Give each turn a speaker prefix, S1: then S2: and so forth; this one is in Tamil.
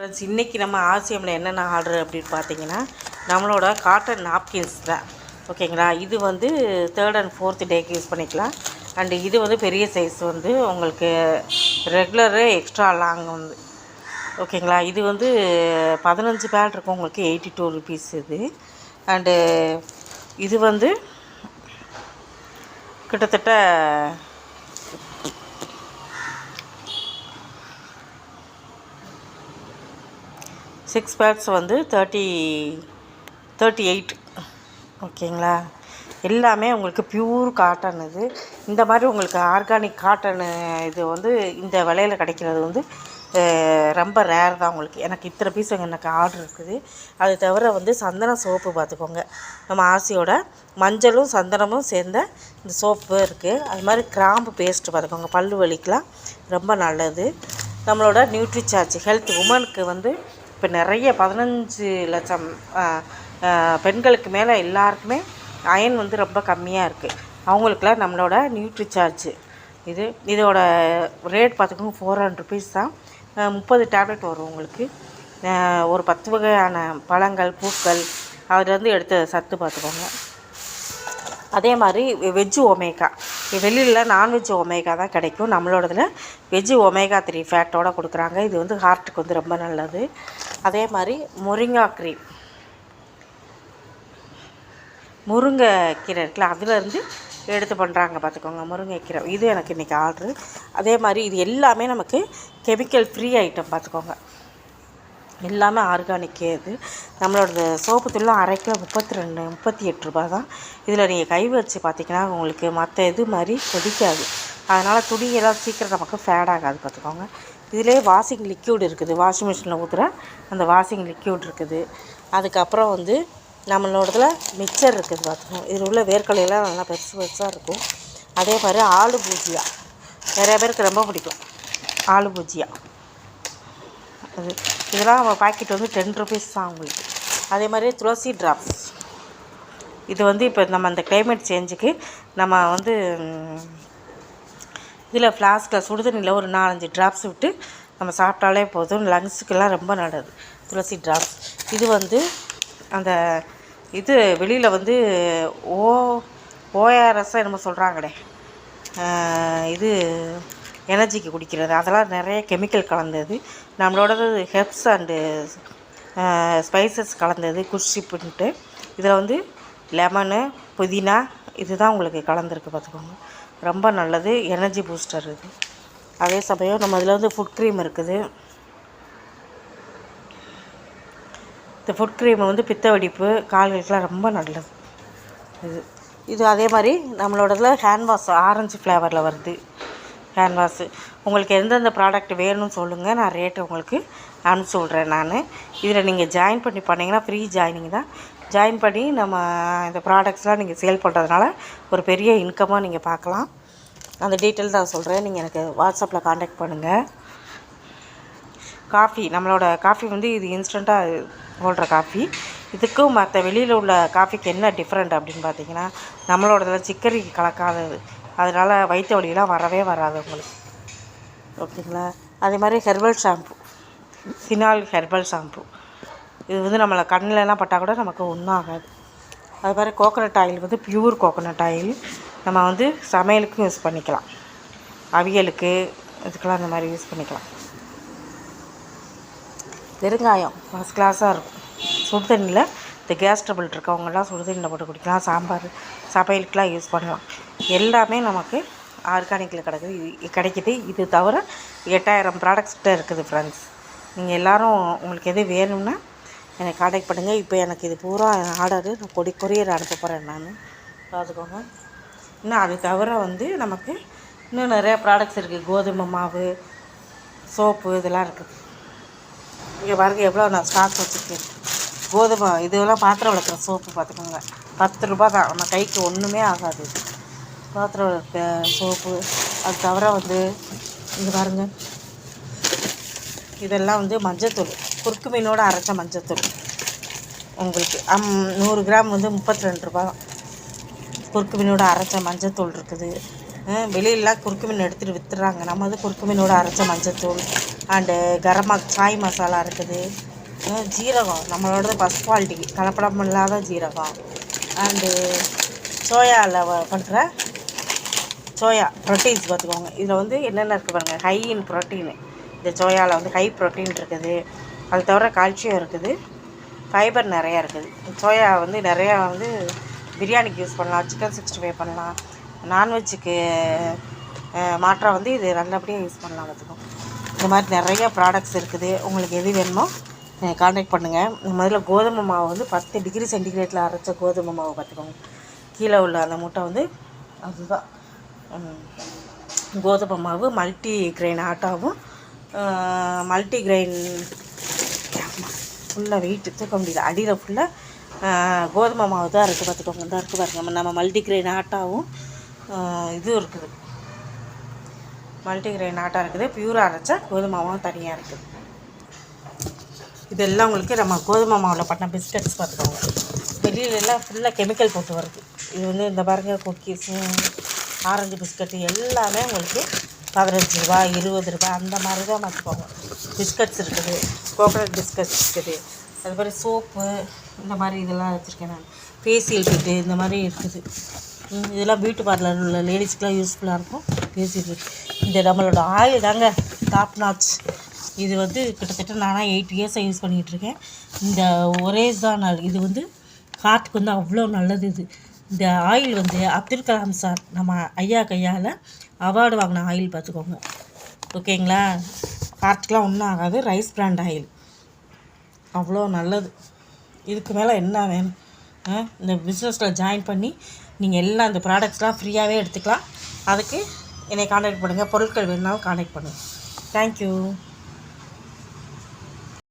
S1: ஃப்ரெண்ட்ஸ், இன்றைக்கி நம்ம ஆர்சிஎம்மில் என்னென்ன ஆர்டர் அப்படின்னு பார்த்தீங்கன்னா, நம்மளோட காட்டன் நாப்கின்ஸ் தான். ஓகேங்களா? இது வந்து 3rd and 4th டேக்கு யூஸ் பண்ணிக்கலாம். அண்டு இது வந்து பெரிய சைஸ் வந்து உங்களுக்கு ரெகுலரு எக்ஸ்ட்ரா லாங் வந்து. ஓகேங்களா? இது வந்து 15 பேட் இருக்கும், உங்களுக்கு 82 ருபீஸ் இது. அண்டு இது வந்து கிட்டத்தட்ட 6 பேட்ஸ் வந்து 38. ஓகேங்களா? எல்லாமே உங்களுக்கு ப்யூர் காட்டன். இது இந்த மாதிரி உங்களுக்கு ஆர்கானிக் காட்டனு இது வந்து இந்த விலையில் கிடைக்கிறது வந்து ரொம்ப ரேர் தான். உங்களுக்கு எனக்கு இத்தனை பீஸ் எனக்கு ஆர்டர் இருக்குது. அது தவிர வந்து சந்தன சோப்பு பார்த்துக்கோங்க. நம்ம ஆசியோட மஞ்சளும் சந்தனமும் சேர்ந்த இந்த சோப்பு இருக்குது. அது மாதிரி கிராம்பு பேஸ்ட்டு பார்த்துக்கோங்க, பல்லு வலிக்கெலாம் ரொம்ப நல்லது. நம்மளோட நியூட்ரி சார்ஜ் ஹெல்த் உமனுக்கு வந்து இப்போ நிறைய 15 லட்சம் பெண்களுக்கு மேலே எல்லாருக்குமே அயன் வந்து ரொம்ப கம்மியாக இருக்குது. அவங்களுக்குலாம் நம்மளோட நியூட்ரி சார்ஜ் இதோட ரேட் பார்த்துக்கோங்க, 400 ருபீஸ் தான். 30 டேப்லெட் வரும் உங்களுக்கு. ஒரு 10 வகையான பழங்கள் பூக்கள் அதுலேருந்து எடுத்த சத்து பார்த்துக்கோங்க. அதே மாதிரி வெஜ்ஜு ஒமேகா, வெளியில் நான்வெஜ் ஒமேகா தான் கிடைக்கும். நம்மளோடதில் வெஜ்ஜு ஒமேகா 3 ஃபேட்டோடு கொடுக்குறாங்க. இது வந்து ஹார்ட்டுக்கு வந்து ரொம்ப நல்லது. அதே மாதிரி முருங்கா க்ரீம், முருங்கைக்கீரை இருக்குல்ல, அதிலேருந்து எடுத்து பண்ணுறாங்க பார்த்துக்கோங்க. முருங்கைக்கீரை இது எனக்கு இன்றைக்கி ஆர்டரு. அதே மாதிரி இது எல்லாமே நமக்கு கெமிக்கல் ஃப்ரீ ஐட்டம் பார்த்துக்கோங்க. எல்லாமே ஆர்கானிக்கே. இது நம்மளோட சோப்பு தூள்லாம் அரை கிலோ 38 ரூபா தான். இதில் நீங்கள் கை வச்சு பார்த்திங்கன்னா உங்களுக்கு மற்ற இது மாதிரி கொதிக்காது. அதனால் துணியெல்லாம் சீக்கிரம் நமக்கு ஃபேட் ஆகாது பார்த்துக்கோங்க. இதிலே வாஷிங் லிக்யூட் இருக்குது, வாஷிங் மிஷினில் ஊற்றுற அந்த வாஷிங் லிக்யூட் இருக்குது. அதுக்கப்புறம் வந்து நம்மளோடதில் மிக்சர் இருக்குது பார்த்துக்கோங்க. இதில் உள்ள வேர்க்கலையெல்லாம் நல்லா பெருசு பெருசாக இருக்கும். அதே மாதிரி ஆலு பூஜியா நிறைய பேருக்கு ரொம்ப பிடிக்கும். ஆலு பூஜியா இதெல்லாம் பாக்கெட் வந்து 10 ருபீஸ் தான் உங்களுக்கு. அதே மாதிரி துளசி ட்ராப்ஸ், இது வந்து இப்போ நம்ம அந்த கிளைமேட் சேஞ்சுக்கு நம்ம வந்து இதில் ஃப்ளாஸ்கில் சுடுதண்ணியில் ஒரு 4-5 ட்ராப்ஸ் விட்டு நம்ம சாப்பிட்டாலே போதும். லங்ஸுக்கெல்லாம் ரொம்ப நல்லது துளசி ட்ராப்ஸ். இது வந்து அந்த இது வெளியில் வந்து ஓஆர்எஸ் என்னமோ சொல்கிறாங்களே, இது எனர்ஜிக்கு குடிக்கிறது, அதெல்லாம் நிறைய கெமிக்கல் கலந்தது. நம்மளோடது ஹெர்ப்ஸ் அண்டு ஸ்பைசஸ் கலந்தது குஷ்ஷிப்புன்ட்டு. இதில் வந்து லெமனு புதினா இதுதான் உங்களுக்கு கலந்துருக்கு பார்த்துக்கோங்க. ரொம்ப நல்லது, எனர்ஜி பூஸ்டர் இது. அதே சமயம் நம்ம இதில் வந்து ஃபுட் க்ரீம் இருக்குது. இந்த ஃபுட் க்ரீம் வந்து பித்த வெடிப்பு கால்களுக்கெலாம் ரொம்ப நல்லது இது. அதே மாதிரி நம்மளோடதில் ஹேண்ட் வாஷ் ஆரஞ்சு ஃப்ளேவரில் வருது ஹேண்ட் வாஷு. உங்களுக்கு எந்தெந்த ப்ராடக்ட் வேணும்னு சொல்லுங்கள், நான் ரேட்டு உங்களுக்கு அனுப்பிச்சி விட்றேன். நான் இதில் நீங்கள் ஜாயின் பண்ணிங்கன்னா ஃப்ரீ ஜாயினிங் தான். ஜாயின் பண்ணி நம்ம இந்த ப்ராடக்ட்ஸ்லாம் நீங்கள் சேல் பண்ணுறதுனால ஒரு பெரிய இன்கமாக நீங்கள் பார்க்கலாம். அந்த டீட்டெயில் தான் சொல்கிறேன். நீங்கள் எனக்கு வாட்ஸ்அப்பில் காண்டாக்ட் பண்ணுங்கள். காஃபி, நம்மளோட காஃபி வந்து இது இன்ஸ்டண்ட்டாக போடுற காஃபி. இதுக்கும் மற்ற வெளியில் உள்ள காஃபிக்கு என்ன டிஃப்ரெண்ட் அப்படின்னு பார்த்தீங்கன்னா, நம்மளோடதில் சிக்கரி கலக்காதது. அதனால் வயிற்று வலியெலாம் வரவே வராது உங்களுக்கு. ஓகேங்களா? அதே மாதிரி herbal shampoo, phenol herbal shampoo. இது வந்து நம்மளை கண்ணிலலாம் பட்டால் கூட நமக்கு ஒன்றும் ஆகாது. அது மாதிரி கோகோனட் ஆயில் வந்து ப்யூர் கோகோனட் ஆயில். நம்ம வந்து சமையலுக்கும் யூஸ் பண்ணிக்கலாம், அவியலுக்கு இதுக்கெல்லாம் அந்த மாதிரி யூஸ் பண்ணிக்கலாம். பெருங்காயம் ஃபஸ்ட் கிளாஸாக இருக்கும். சுடு தண்ணியில் இந்த கேஸ் ட்ரபிள் இருக்கவங்கெல்லாம் சுடு தண்ணியில் போட்டு குடிக்கலாம். சாம்பார் சமையலுக்கெலாம் யூஸ் பண்ணலாம். எல்லாமே நமக்கு ஆர்கானிக்கில் கிடைக்குது. இது தவிர 8000 ப்ராடக்ட்ஸ்கிட்ட இருக்குது ஃப்ரெண்ட்ஸ். நீங்கள் எல்லோரும் உங்களுக்கு எது வேணும்னா எனக்கு காண்டாக்ட் பண்ணுங்கள். இப்போ எனக்கு இது பூரா ஆர்டரு நான் கொரியர் அனுப்ப போகிறேன் நான், பார்த்துக்கோங்க. இன்னும் அது தவிர வந்து நமக்கு இன்னும் நிறையா ப்ராடக்ட்ஸ் இருக்குது. கோதுமை மாவு, சோப்பு இதெல்லாம் இருக்குது. இங்கே பாருங்க எவ்வளோ நான் ஸ்டாக் வச்சுருக்கேன். கோதுமை இதெல்லாம் பாத்திரம் விளக்குற சோப்பு பார்த்துக்கோங்க, 10 ரூபா தான். நம்ம கைக்கு ஒன்றுமே ஆகாது பாத்திரம் விளக்க சோப்பு. அது தவிர வந்து இங்கே பாருங்கள், இதெல்லாம் வந்து மஞ்சத்தூள், குறுக்கு மீனோடு அரைச்ச மஞ்சத்தூள். உங்களுக்கு 100 கிராம் வந்து 32 ரூபா தான். குறுக்கு மீனோடு அரைச்ச மஞ்சத்தூள் இருக்குது. வெளியிலலாம் குறுக்கு மீன் எடுத்துகிட்டு விற்றுறாங்க. நம்ம வந்து குறுக்கு மீனோடு அரைச்ச மஞ்சத்தூள் அண்டு சாய் மசாலா இருக்குது. ஜீரகம் நம்மளோடது ஃபஸ்ட் குவாலிட்டி கலப்படம் இல்லாத ஜீரகம். அண்டு சோயாவில் பண்ணுற சோயா ப்ரோட்டீன்ஸ் பார்த்துக்கோங்க. இதில் வந்து என்னென்ன இருக்குது பாருங்கள், ஹை இன் ப்ரோட்டீனு. இந்த சோயாவில் வந்து ஹை ப்ரோட்டீன் இருக்குது. அது தவிர கால்சியம் இருக்குது, ஃபைபர் நிறையா இருக்குது. சோயா வந்து நிறையா வந்து பிரியாணிக்கு யூஸ் பண்ணலாம், சிக்கன் 65 பண்ணலாம், நான்வெஜ்ஜுக்கு மாற்றாக வந்து இது நல்லபடியாக யூஸ் பண்ணலாம் பார்த்துக்கோங்க. இந்த மாதிரி நிறையா ப்ராடக்ட்ஸ் இருக்குது. உங்களுக்கு எது வேணுமோ கான்டாக்ட் பண்ணுங்கள். முதல்ல கோதுமை மாவு வந்து 10 டிகிரி சென்டிகிரேட்டில் அரைச்ச கோதுமை மாவு பார்த்துக்கோங்க. கீழே உள்ள அந்த மூட்டை வந்து அதுதான் கோதுமை மாவு. மல்டி கிரெயின் ஆட்டாவும் மல்டி கிரெயின் ஃபுல்லாக வெயிட்டு தூக்க முடியல, அடியில் ஃபுல்லாக கோதுமை மாவு தான் இருக்குது பார்த்துக்கோங்க. தான் இருக்குது பாருங்கள். நம்ம மல்டி கிரெயின் ஆட்டாவும் இதுவும் இருக்குது, மல்டி கிரெயின் ஆட்டா இருக்குது. பியூராக அரைச்சா கோதுமை மாவும் தனியாக இருக்குது. இதெல்லாம் உங்களுக்கு நம்ம கோதுமை மாவில் பண்ண பிஸ்கட்ஸ் பார்த்துக்கோங்க. வெளியிலலாம் ஃபுல்லாக கெமிக்கல் போட்டு வருது. இது வந்து இந்த பாருங்கள், குக்கீஸு, ஆரஞ்சு பிஸ்கட்டு எல்லாமே உங்களுக்கு 15 ரூபா 20 ரூபா அந்த மாதிரி தான் பார்த்துக்கோங்க. பிஸ்கட்ஸ் இருக்குது, கோகோனட் பிஸ்கட்ஸ் இருக்குது. அது மாதிரி சோப்பு இந்த மாதிரி இதெல்லாம் வச்சுருக்கேன் நான். ஃபேஷியல் கிட்டு இந்த மாதிரி இருக்குது. இதெல்லாம் பியூட்டி பார்லர் உள்ள லேடிஸ்க்கெலாம் யூஸ்ஃபுல்லாக இருக்கும். Facial kit. இந்த நம்மளோட ஆயில் தாங்க டாப் நாச். இது வந்து கிட்டத்தட்ட நானாக 8 இயர்ஸாக யூஸ் பண்ணிகிட்ருக்கேன். இந்த ஒரே தான் இது வந்து ஹார்ட்டுக்கு வந்து அவ்வளோ நல்லது. இந்த ஆயில் வந்து அப்துல் கலாம் சார் நம்ம ஐயா கையால் அவார்டு வாங்கின ஆயில் பார்த்துக்கோங்க. ஓகேங்களா? ஹார்ட்டுக்கெலாம் ஒன்றும் ஆகாது. ரைஸ் பிராண்ட் ஆயில் அவ்வளோ நல்லது. இதுக்கு மேலே என்ன வேணும்? இந்த பிஸ்னஸில் ஜாயின் பண்ணி நீங்கள் எல்லாம் இந்த ப்ராடக்ட்ஸ்லாம் ஃப்ரீயாகவே எடுத்துக்கலாம். அதுக்கு என்னை கான்டாக்ட் பண்ணுங்கள். பொருட்கள் வேணுனாலும் கான்டாக்ட் பண்ணுங்கள். தேங்க்யூ.